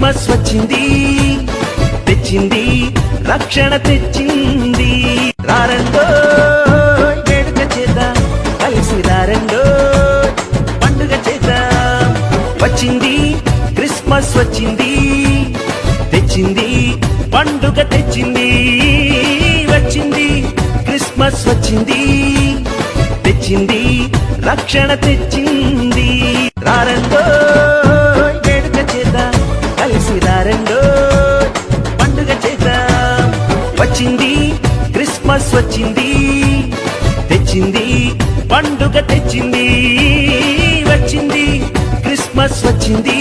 Christmas వచ్చింది, తెచ్చింది రక్షణ తెచ్చింది. రారండో వేడుక చేద్దాం, కలిసి రారండో పండుగ చేద్దాం. వచ్చింది క్రిస్మస్ వచ్చింది, తెచ్చింది పండుగ తెచ్చింది. వచ్చింది క్రిస్మస్ వచ్చింది, తెచ్చింది రక్షణ తెచ్చింది. రారండో వేడుక చేద్దాం, కలిసి రారండో పండుగ చేద్దాం. వచ్చింది క్రిస్మస్ వచ్చింది, తెచ్చింది పండుగ తెచ్చింది. వచ్చింది క్రిస్మస్ వచ్చింది,